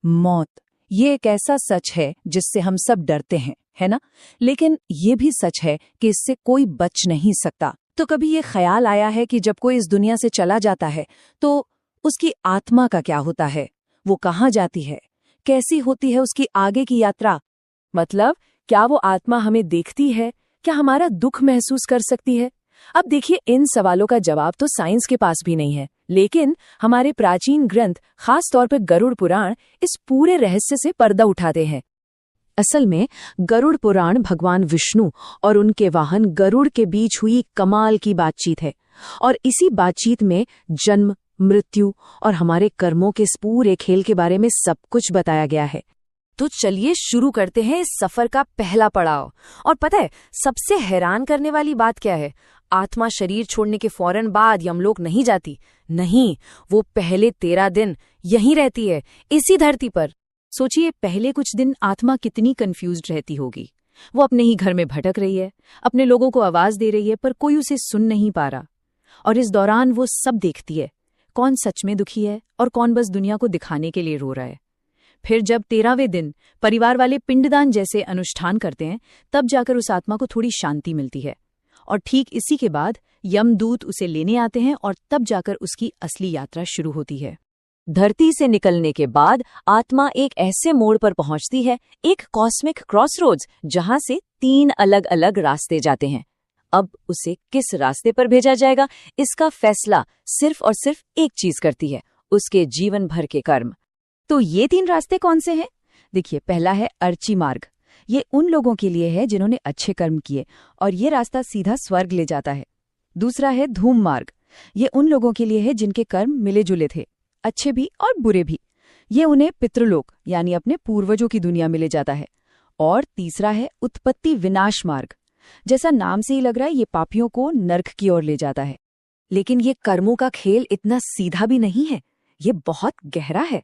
मौत, ये एक ऐसा सच है जिससे हम सब डरते हैं, है ना? लेकिन ये भी सच है कि इससे कोई बच नहीं सकता। तो कभी ये ख्याल आया है कि जब कोई इस दुनिया से चला जाता है तो उसकी आत्मा का क्या होता है? वो कहाँ जाती है? कैसी होती है उसकी आगे की यात्रा? मतलब क्या वो आत्मा हमें देखती है? क्या हमारा दुख महसूस कर सकती है? अब देखिए, इन सवालों का जवाब तो साइंस के पास भी नहीं है, लेकिन हमारे प्राचीन ग्रंथ, खास तौर पर गरुड़ पुराण, इस पूरे रहस्य से पर्दा उठाते हैं। असल में गरुड़ पुराण भगवान विष्णु और उनके वाहन गरुड़ के बीच हुई कमाल की बातचीत है, और इसी बातचीत में जन्म, मृत्यु और हमारे कर्मों के इस पूरे खेल के बारे में सब कुछ बताया गया है। तो चलिए शुरू करते हैं इस सफर का पहला पड़ाव। और पता है सबसे हैरान करने वाली बात क्या है? आत्मा शरीर छोड़ने के फौरन बाद यमलोक नहीं जाती। नहीं, वो पहले 13 दिन यहीं रहती है, इसी धरती पर। सोचिए, पहले कुछ दिन आत्मा कितनी कंफ्यूज्ड रहती होगी। वो अपने ही घर में भटक रही है, अपने लोगों को आवाज दे रही है, पर कोई उसे सुन नहीं पा रहा। और इस दौरान वो सब देखती है, कौन सच में दुखी है और कौन बस दुनिया को दिखाने के लिए रो रहा है। फिर जब 13वें दिन परिवार वाले पिंडदान जैसे अनुष्ठान करते हैं, तब जाकर उस आत्मा को थोड़ी शांति मिलती है। और ठीक इसी के बाद यमदूत उसे लेने आते हैं और तब जाकर उसकी असली यात्रा शुरू होती है। धरती से निकलने के बाद आत्मा एक ऐसे मोड़ पर पहुंचती है, एक कॉस्मिक क्रॉसरोड्स, जहां से 3 अलग अलग रास्ते जाते हैं। अब उसे किस रास्ते पर भेजा जाएगा, इसका फैसला सिर्फ और सिर्फ एक चीज करती है, उसके जीवन भर के कर्म। तो ये 3 रास्ते कौन से हैं? देखिए, पहला है अर्ची मार्ग। ये उन लोगों के लिए है जिन्होंने अच्छे कर्म किए, और ये रास्ता सीधा स्वर्ग ले जाता है। दूसरा है धूम मार्ग। ये उन लोगों के लिए है जिनके कर्म मिले जुले थे, अच्छे भी और बुरे भी। ये उन्हें पितृलोक यानी अपने पूर्वजों की दुनिया में ले जाता है। और तीसरा है उत्पत्ति विनाश मार्ग। जैसा नाम से ही लग रहा है, ये पापियों को नर्क की ओर ले जाता है। लेकिन ये कर्मों का खेल इतना सीधा भी नहीं है, ये बहुत गहरा है।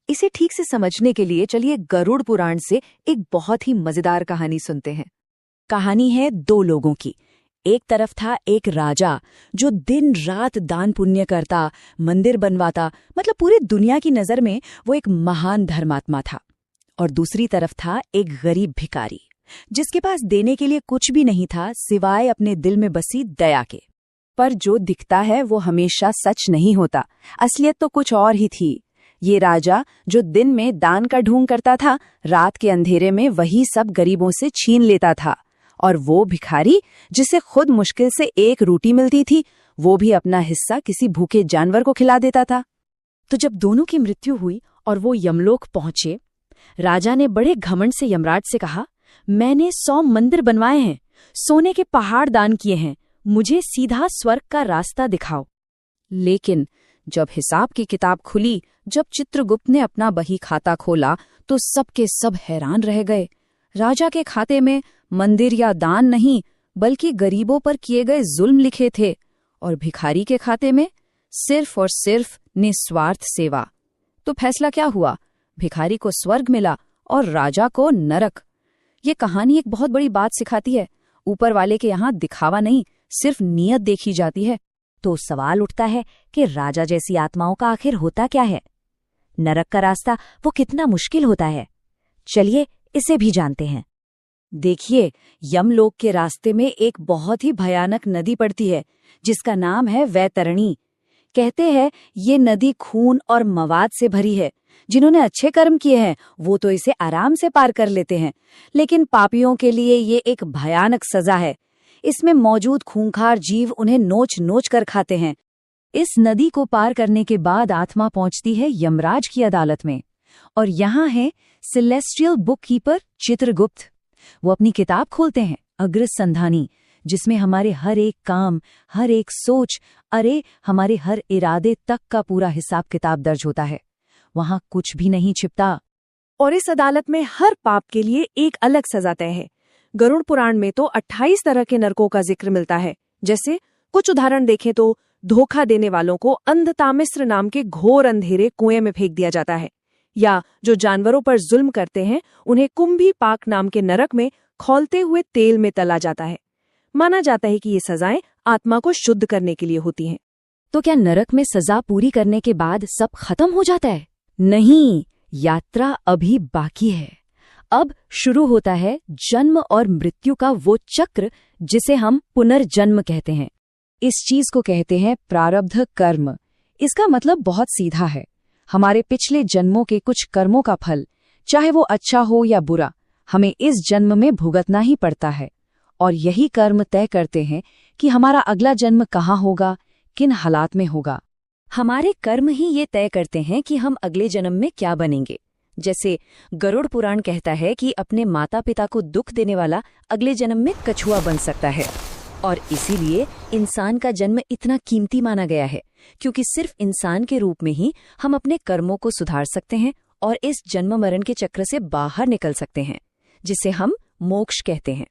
इसे ठीक से समझने के लिए चलिए गरुड़ पुराण से एक बहुत ही मजेदार कहानी सुनते हैं। कहानी है 2 लोगों की। एक तरफ था एक राजा जो दिन रात दान पुण्य करता, मंदिर बनवाता, मतलब पूरी दुनिया की नजर में वो एक महान धर्मात्मा था। और दूसरी तरफ था एक गरीब भिखारी जिसके पास देने के लिए कुछ भी नहीं था सिवाय अपने दिल में बसी दया के। पर जो दिखता है वो हमेशा सच नहीं होता, असलियत तो कुछ और ही थी। ये राजा जो दिन में दान का ढोंग करता था, रात के अंधेरे में वही सब गरीबों से छीन लेता था। और वो भिखारी जिसे खुद मुश्किल से 1 रोटी मिलती थी, वो भी अपना हिस्सा किसी भूखे जानवर को खिला देता था। तो जब दोनों की मृत्यु हुई और वो यमलोक पहुंचे, राजा ने बड़े घमंड से यमराज से कहा, मैंने 100 मंदिर बनवाए हैं, सोने के पहाड़ दान किए हैं, मुझे सीधा स्वर्ग का रास्ता दिखाओ। लेकिन जब हिसाब की किताब खुली, जब चित्रगुप्त ने अपना बही खाता खोला, तो सबके सब हैरान रह गए। राजा के खाते में मंदिर या दान नहीं, बल्कि गरीबों पर किए गए जुल्म लिखे थे, और भिखारी के खाते में सिर्फ और सिर्फ निस्वार्थ सेवा। तो फैसला क्या हुआ? भिखारी को स्वर्ग मिला और राजा को नरक। ये कहानी एक बहुत बड़ी बात सिखाती है। ऊपर वाले के यहाँ दिखावा नहीं, सिर्फ नीयत देखी जाती है। तो सवाल उठता है कि राजा जैसी आत्माओं का आखिर होता क्या है? नरक का रास्ता वो कितना मुश्किल होता है? चलिए इसे भी जानते हैं। देखिए, यमलोक के रास्ते में एक बहुत ही भयानक नदी पड़ती है जिसका नाम है वैतरणी। कहते हैं ये नदी खून और मवाद से भरी है। जिन्होंने अच्छे कर्म किए हैं वो तो इसे आराम से पार कर लेते हैं, लेकिन पापियों के लिए ये एक भयानक सजा है। इसमें मौजूद खूंखार जीव उन्हें नोच नोच कर खाते हैं। इस नदी को पार करने के बाद आत्मा पहुंचती है यमराज की अदालत में, और यहाँ है सेलेस्टियल बुक कीपर चित्रगुप्त। वो अपनी किताब खोलते हैं अग्रसंधानी, जिसमें हमारे हर एक काम, हर एक सोच, अरे हमारे हर इरादे तक का पूरा हिसाब किताब दर्ज होता है। वहां कुछ भी नहीं छिपता। और इस अदालत में हर पाप के लिए एक अलग सजा तय है। गरुड़ पुराण में तो 28 तरह के नरकों का जिक्र मिलता है। जैसे कुछ उदाहरण देखें तो धोखा देने वालों को अंधतामिस्र नाम के घोर अंधेरे कुएं में फेंक दिया जाता है, या जो जानवरों पर जुल्म करते हैं उन्हें कुंभी पाक नाम के नरक में खौलते हुए तेल में तला जाता है। माना जाता है कि ये सजाएं आत्मा को शुद्ध करने के लिए होती हैं। तो क्या नरक में सजा पूरी करने के बाद सब खत्म हो जाता है? नहीं, यात्रा अभी बाकी है। अब शुरू होता है जन्म और मृत्यु का वो चक्र जिसे हम पुनर्जन्म कहते हैं। इस चीज को कहते हैं प्रारब्ध कर्म। इसका मतलब बहुत सीधा है। हमारे पिछले जन्मों के कुछ कर्मों का फल, चाहे वो अच्छा हो या बुरा, हमें इस जन्म में भुगतना ही पड़ता है। और यही कर्म तय करते हैं कि हमारा अगला जन्म कहाँ होगा, किन हालात में होगा। हमारे कर्म ही ये तय करते हैं कि हम अगले जन्म में क्या बनेंगे। जैसे गरुड़ पुराण कहता है कि अपने माता पिता को दुख देने वाला अगले जन्म में कछुआ बन सकता है। और इसीलिए इंसान का जन्म इतना कीमती माना गया है, क्योंकि सिर्फ इंसान के रूप में ही हम अपने कर्मों को सुधार सकते हैं और इस जन्म मरण के चक्र से बाहर निकल सकते हैं, जिसे हम मोक्ष कहते हैं।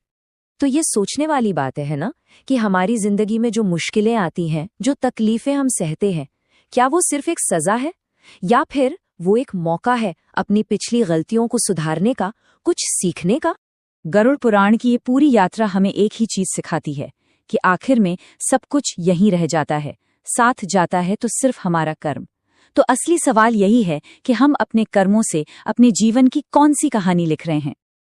तो ये सोचने वाली बात है ना, कि हमारी जिंदगी में जो मुश्किलें आती हैं, जो तकलीफें हम सहते हैं, क्या वो सिर्फ एक सजा है या फिर वो एक मौका है अपनी पिछली गलतियों को सुधारने का, कुछ सीखने का। गरुड़ पुराण की ये पूरी यात्रा हमें एक ही चीज सिखाती है कि आखिर में सब कुछ यहीं रह जाता है, साथ जाता है तो सिर्फ हमारा कर्म। तो असली सवाल यही है कि हम अपने कर्मों से अपने जीवन की कौन सी कहानी लिख रहे हैं।